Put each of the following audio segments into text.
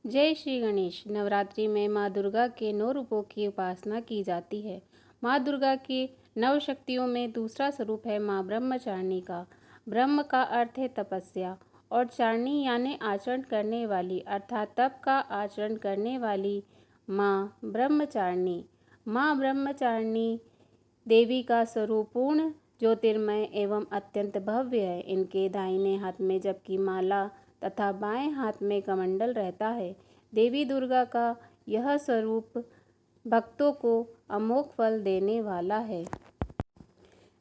जय श्री गणेश। नवरात्रि में माँ दुर्गा के 9 रूपों की उपासना की जाती है। माँ दुर्गा की 9 शक्तियों में दूसरा स्वरूप है माँ ब्रह्मचारिणी का। ब्रह्म का अर्थ है तपस्या और चारिणी यानी आचरण करने वाली, अर्थात तप का आचरण करने वाली माँ ब्रह्मचारिणी। माँ ब्रह्मचारिणी देवी का स्वरूप पूर्ण ज्योतिर्मय एवं अत्यंत भव्य है। इनके दाहिने हाथ में जबकि माला तथा बाएं हाथ में कमंडल रहता है। देवी दुर्गा का यह स्वरूप भक्तों को अमोघ फल देने वाला है।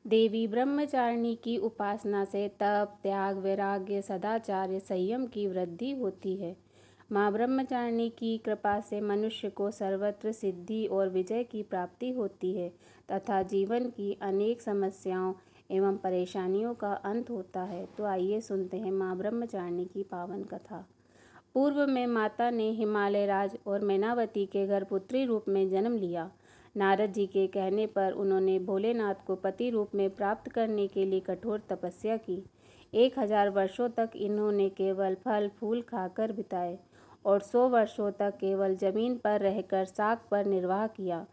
देवी ब्रह्मचारिणी की उपासना से तप, त्याग, वैराग्य, सदाचार, संयम की वृद्धि होती है। माँ ब्रह्मचारिणी की कृपा से मनुष्य को सर्वत्र सिद्धि और विजय की प्राप्ति होती है तथा जीवन की अनेक समस्याओं एवं परेशानियों का अंत होता है। तो आइए सुनते हैं माँ ब्रह्मचारिणी की पावन कथा। पूर्व में माता ने हिमालय राज और मैनावती के घर पुत्री रूप में जन्म लिया। नारद जी के कहने पर उन्होंने भोलेनाथ को पति रूप में प्राप्त करने के लिए कठोर तपस्या की। 1000 वर्षों तक इन्होंने केवल फल फूल खाकर बिताए और 100 वर्षों तक केवल जमीन पर रहकर साग पर निर्वाह किया।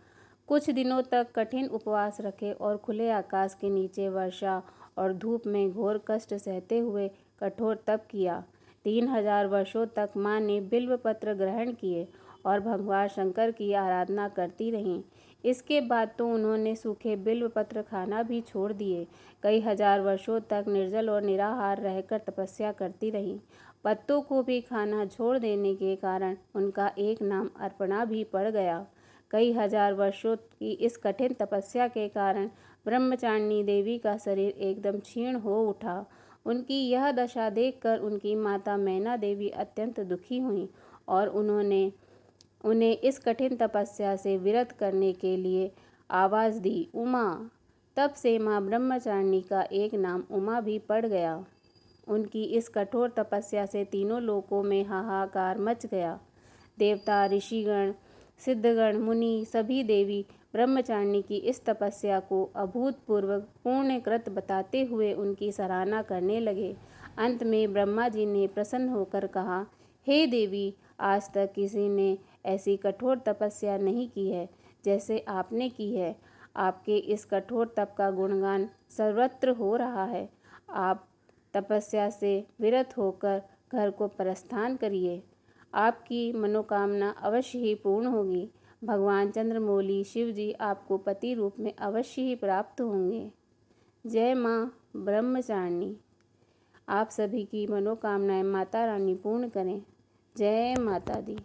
कुछ दिनों तक कठिन उपवास रखे और खुले आकाश के नीचे वर्षा और धूप में घोर कष्ट सहते हुए कठोर तप किया। 3000 वर्षों तक माँ ने बिल्व पत्र ग्रहण किए और भगवान शंकर की आराधना करती रहीं। इसके बाद तो उन्होंने सूखे बिल्व पत्र खाना भी छोड़ दिए। कई हजार वर्षों तक निर्जल और निराहार रहकर तपस्या करती रहीं। पत्तों को भी खाना छोड़ देने के कारण उनका एक नाम अर्पणा भी पड़ गया। कई हजार वर्षों की इस कठिन तपस्या के कारण ब्रह्मचारिणी देवी का शरीर एकदम क्षीण हो उठा। उनकी यह दशा देखकर उनकी माता मैना देवी अत्यंत दुखी हुईं और उन्होंने उन्हें इस कठिन तपस्या से विरत करने के लिए आवाज़ दी, उमा। तब से माँ ब्रह्मचारिणी का एक नाम उमा भी पड़ गया। उनकी इस कठोर तपस्या से तीनों लोकों में हाहाकार मच गया। देवता, ऋषिगण, सिद्धगण, मुनि सभी देवी ब्रह्मचारिणी की इस तपस्या को अभूतपूर्व पुण्यकृत बताते हुए उनकी सराहना करने लगे। अंत में ब्रह्मा जी ने प्रसन्न होकर कहा, हे देवी, आज तक किसी ने ऐसी कठोर तपस्या नहीं की है जैसे आपने की है। आपके इस कठोर तप का गुणगान सर्वत्र हो रहा है। आप तपस्या से विरत होकर घर को प्रस्थान करिए। आपकी मनोकामना अवश्य ही पूर्ण होगी। भगवान चंद्रमौली शिव जी आपको पति रूप में अवश्य ही प्राप्त होंगे। जय माँ ब्रह्मचारिणी। आप सभी की मनोकामनाएं माता रानी पूर्ण करें। जय माता दी।